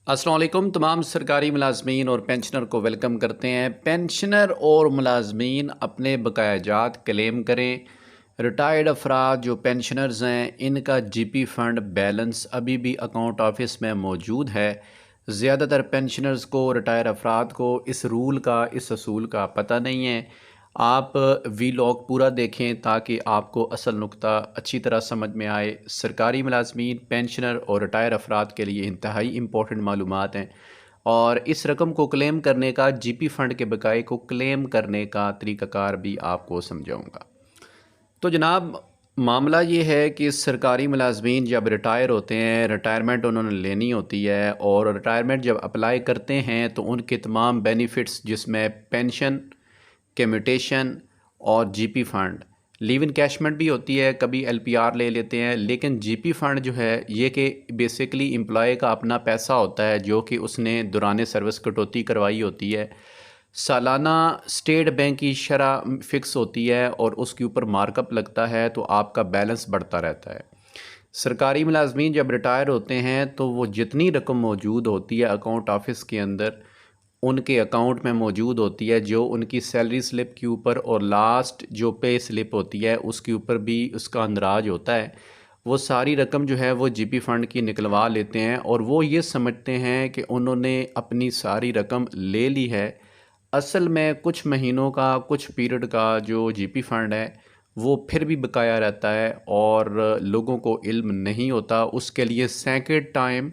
अस्सलाम वालेकुम तमाम सरकारी मुलाजमीन और पेंशनर को वेलकम करते हैं। पेंशनर और मुलाजमीन अपने बकायाजात क्लेम करें। रिटायर्ड अफराद जो पेंशनर्स हैं इनका जीपी फ़ंड बैलेंस अभी भी अकाउंट ऑफिस में मौजूद है। ज़्यादातर पेंशनर्स को, रिटायर अफराद को इस रूल का, इस असूल का पता नहीं है। आप वीलॉग पूरा देखें ताकि आपको असल नुक्ता अच्छी तरह समझ में आए। सरकारी मुलाजमीन, पेंशनर और रिटायर अफराद के लिए इंतहाई इम्पोर्टेंट मालूमात हैं और इस रकम को क्लेम करने का, जीपी फ़ंड के बकाए को क्लेम करने का तरीक़ाकार भी आपको समझाऊँगा। तो जनाब, मामला ये है कि सरकारी मुलाजमीन जब रिटायर होते हैं, रिटायरमेंट उन्होंने लेनी होती है और रिटायरमेंट जब अप्लाई करते हैं तो उनके तमाम बेनिफिट्स जिसमें पेंशन, कम्यूटेशन और जीपी फ़ंड, लीव इनकैशमेंट भी होती है, कभी एलपीआर ले लेते हैं, लेकिन जीपी फ़ंड जो है ये कि बेसिकली एम्प्लॉय का अपना पैसा होता है जो कि उसने दौरान सर्विस कटौती करवाई होती है। सालाना स्टेट बैंक की शरह फ़िक्स होती है और उसके ऊपर मार्कअप लगता है तो आपका बैलेंस बढ़ता रहता है। सरकारी मुलाजमीन जब रिटायर होते हैं तो वो जितनी रकम मौजूद होती है अकाउंट ऑफिस के अंदर, उनके अकाउंट में मौजूद होती है, जो उनकी सैलरी स्लिप के ऊपर और लास्ट जो पे स्लिप होती है उसके ऊपर भी उसका अंदराज होता है। वो सारी रकम जो है वो जीपी फ़ंड की निकलवा लेते हैं और वो ये समझते हैं कि उन्होंने अपनी सारी रकम ले ली है। असल में कुछ महीनों का, कुछ पीरियड का जो जीपी फ़ंड है वो फिर भी बकाया रहता है और लोगों को इल्म नहीं होता। उसके लिए सेकंड टाइम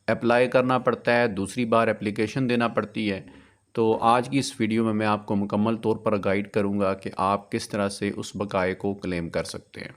अप्लाई करना पड़ता है, दूसरी बार एप्लीकेशन देना पड़ती है। तो आज की इस वीडियो में मैं आपको मुकम्मल तौर पर गाइड करूंगा कि आप किस तरह से उस बकाए को क्लेम कर सकते हैं।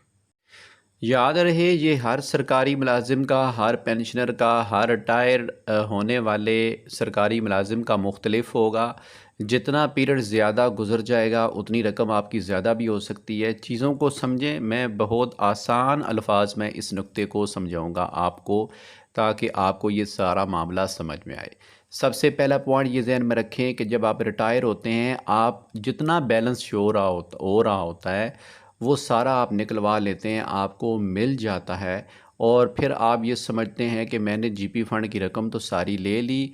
याद रहे, ये हर सरकारी मुलाजिम का, हर पेंशनर का, हर रिटायर होने वाले सरकारी मुलाजिम का मुख्तलिफ होगा। जितना पीरियड ज़्यादा गुजर जाएगा उतनी रकम आपकी ज़्यादा भी हो सकती है। चीज़ों को समझें, मैं बहुत आसान अल्फाज में इस नुक्ते को समझाऊंगा आपको ताकि आपको ये सारा मामला समझ में आए। सबसे पहला पॉइंट ये ज़हन में रखें कि जब आप रिटायर होते हैं, आप जितना बैलेंस शो हो रहा होता है वो सारा आप निकलवा लेते हैं, आपको मिल जाता है और फिर आप ये समझते हैं कि मैंने जीपी फ़ंड की रकम तो सारी ले ली,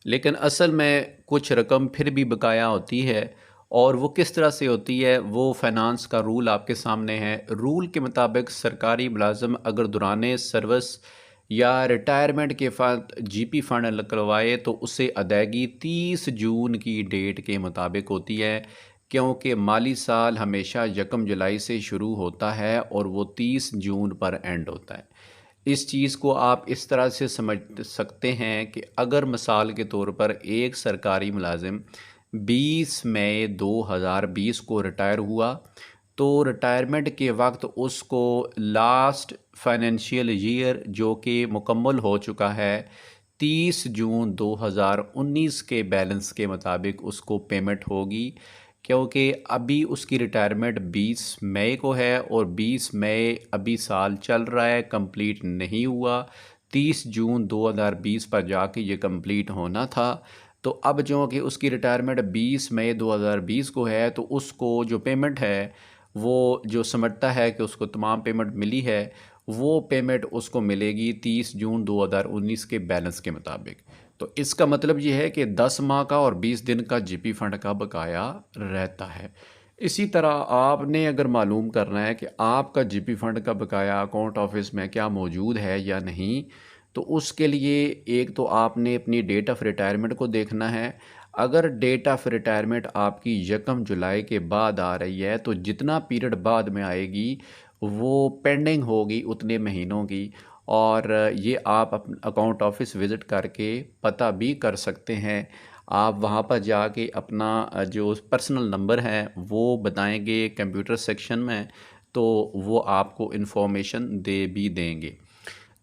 लेकिन असल में कुछ रकम फिर भी बकाया होती है। और वो किस तरह से होती है, वो फाइनेंस का रूल आपके सामने है। रूल के मुताबिक सरकारी मुलाजम अगर दौरान सर्विस या रिटायरमेंट के वक्त जीपी फ़ंड निकलवाए तो उसे अदायगी 30 जून की डेट के मुताबिक होती है, क्योंकि माली साल हमेशा 1 जुलाई से शुरू होता है और वो 30 जून पर एंड होता है। इस चीज़ को आप इस तरह से समझ सकते हैं कि अगर मिसाल के तौर पर एक सरकारी मुलाजिम 20 मई 2020 को रिटायर हुआ तो रिटायरमेंट के वक्त उसको लास्ट फाइनेंशियल ईयर जो कि मुकम्मल हो चुका है 30 जून 2019 के बैलेंस के मुताबिक उसको पेमेंट होगी, क्योंकि अभी उसकी रिटायरमेंट 20 मई को है और 20 मई अभी साल चल रहा है, कंप्लीट नहीं हुआ। 30 जून 2020 पर जाके ये कंप्लीट होना था। तो अब जो कि उसकी रिटायरमेंट 20 मई 2020 को है तो उसको जो पेमेंट है वो जो समझता है कि उसको तमाम पेमेंट मिली है, वो पेमेंट उसको मिलेगी 30 जून 2019 के बैलेंस के मुताबिक। तो इसका मतलब ये है कि 10 माह का और 20 दिन का जीपी फ़ंड का बकाया रहता है। इसी तरह आपने अगर मालूम करना है कि आपका जीपी फ़ंड का बकाया अकाउंट ऑफिस में क्या मौजूद है या नहीं, तो उसके लिए एक तो आपने अपनी डेट ऑफ़ रिटायरमेंट को देखना है। अगर डेट ऑफ़ रिटायरमेंट आपकी 1 जुलाई के बाद आ रही है तो जितना पीरियड बाद में आएगी वो पेंडिंग होगी उतने महीनों की, और ये आप अकाउंट ऑफिस विज़िट करके पता भी कर सकते हैं। आप वहाँ पर जाके अपना जो पर्सनल नंबर है वो बताएंगे कंप्यूटर सेक्शन में, तो वो आपको इन्फॉर्मेशन दे भी देंगे।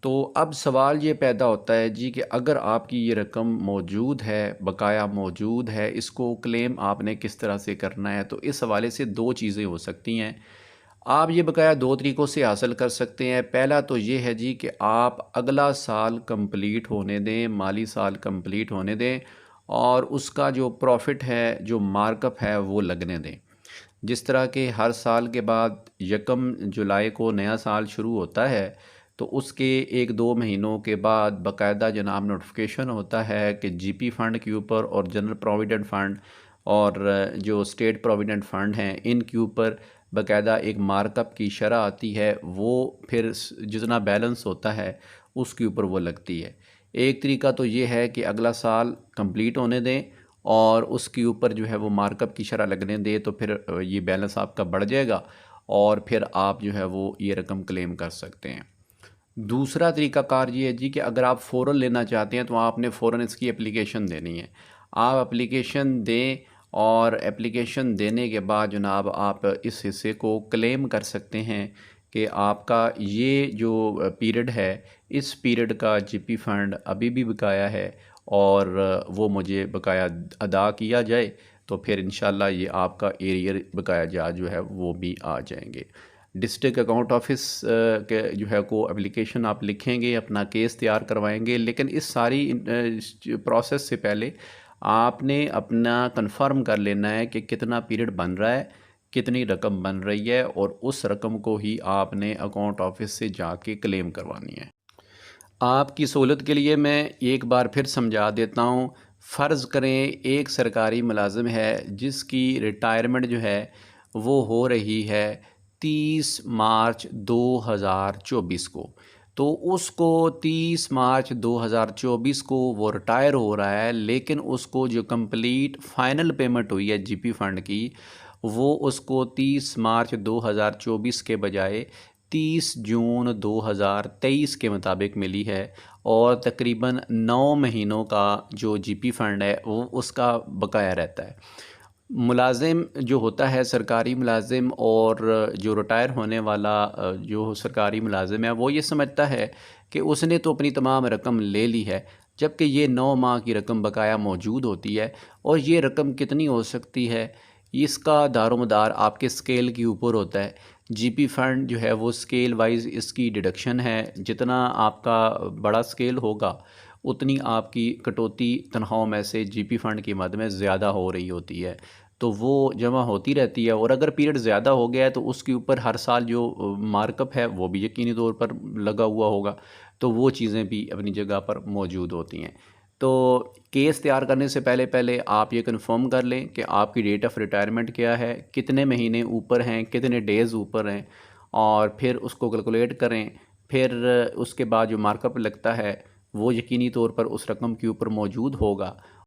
तो अब सवाल ये पैदा होता है जी कि अगर आपकी ये रकम मौजूद है, बकाया मौजूद है, इसको क्लेम आपने किस तरह से करना है। तो इस हवाले से दो चीज़ें हो सकती हैं। आप ये बकाया दो तरीक़ों से हासिल कर सकते हैं। पहला तो ये है जी कि आप अगला साल कंप्लीट होने दें, माली साल कंप्लीट होने दें और उसका जो प्रॉफिट है, जो मार्कअप है वो लगने दें। जिस तरह के हर साल के बाद 1 जुलाई को नया साल शुरू होता है تو اس کے 1-2 مہینوں کے بعد باقاعدہ جناب نوٹیفیکیشن ہوتا ہے کہ جی پی فنڈ کے اوپر اور جنرل پروویڈنٹ فنڈ اور جو اسٹیٹ پروویڈنٹ فنڈ ہیں ان کے اوپر باقاعدہ ایک مارک اپ کی شرح آتی ہے، وہ پھر جتنا بیلنس ہوتا ہے اس کے اوپر وہ لگتی ہے۔ ایک طریقہ تو یہ ہے کہ اگلا سال کمپلیٹ ہونے دیں اور اس کے اوپر جو ہے وہ مارک اپ کی شرح لگنے دیں، تو پھر یہ بیلنس آپ کا بڑھ جائے گا اور پھر آپ جو ہے وہ یہ رقم کلیم کر سکتے ہیں۔ دوسرا طریقہ کار یہ ہے جی کہ اگر آپ فوراً لینا چاہتے ہیں تو آپ نے فوراً اس کی اپلیکیشن دینی ہے۔ آپ اپلیکیشن دیں اور اپلیکیشن دینے کے بعد جناب آپ اس حصے کو کلیم کر سکتے ہیں کہ آپ کا یہ جو پیریڈ ہے اس پیریڈ کا جی پی فنڈ ابھی بھی بقایا ہے اور وہ مجھے بقایا ادا کیا جائے، تو پھر انشاءاللہ یہ آپ کا ایریئر بقایا جات جو ہے وہ بھی آ جائیں گے۔ ڈسٹرکٹ اکاؤنٹ آفس کے جو ہے کو اپلیکیشن آپ لکھیں گے، اپنا کیس تیار کروائیں گے، لیکن اس ساری پروسیس سے پہلے آپ نے اپنا کنفرم کر لینا ہے کہ کتنا پیریڈ بن رہا ہے، کتنی رقم بن رہی ہے، اور اس رقم کو ہی آپ نے اکاؤنٹ آفس سے جا کے کلیم کروانی ہے۔ آپ کی سہولت کے لیے میں ایک بار پھر سمجھا دیتا ہوں۔ فرض کریں ایک سرکاری ملازم ہے جس کی ریٹائرمنٹ جو ہے وہ ہو رہی ہے 30 مارچ 2024 کو، تو اس کو 30 مارچ 2024 کو وہ ریٹائر ہو رہا ہے، لیکن اس کو جو کمپلیٹ فائنل پیمنٹ ہوئی ہے جی پی فنڈ کی وہ اس کو 30 مارچ 2024 کے بجائے 30 جون 2023 کے مطابق ملی ہے، اور تقریباً 9 مہینوں کا جو جی پی فنڈ ہے وہ اس کا بقایا رہتا ہے۔ ملازم جو ہوتا ہے سرکاری ملازم اور جو ریٹائر ہونے والا جو سرکاری ملازم ہے وہ یہ سمجھتا ہے کہ اس نے تو اپنی تمام رقم لے لی ہے، جبکہ یہ 9 ماہ کی رقم بقایا موجود ہوتی ہے، اور یہ رقم کتنی ہو سکتی ہے اس کا دار و مدار آپ کے سکیل کے اوپر ہوتا ہے۔ جی پی فنڈ جو ہے وہ سکیل وائز اس کی ڈیڈکشن ہے، جتنا آپ کا بڑا سکیل ہوگا اتنی آپ کی کٹوتی تنخواہوں میں سے جی پی فنڈ کی مد میں زیادہ ہو رہی ہوتی ہے، تو وہ جمع ہوتی رہتی ہے، اور اگر پیریڈ زیادہ ہو گیا ہے تو اس کے اوپر ہر سال جو مارک اپ ہے وہ بھی یقینی طور پر لگا ہوا ہوگا، تو وہ چیزیں بھی اپنی جگہ پر موجود ہوتی ہیں۔ تو کیس تیار کرنے سے پہلے آپ یہ کنفرم کر لیں کہ آپ کی ڈیٹ آف ریٹائرمنٹ کیا ہے، کتنے مہینے اوپر ہیں، کتنے ڈیز اوپر ہیں، اور پھر اس کو کیلکولیٹ کریں۔ پھر اس کے بعد جو مارک اپ لگتا ہے وہ یقینی طور پر اس رقم کے اوپر موجود ہوگا،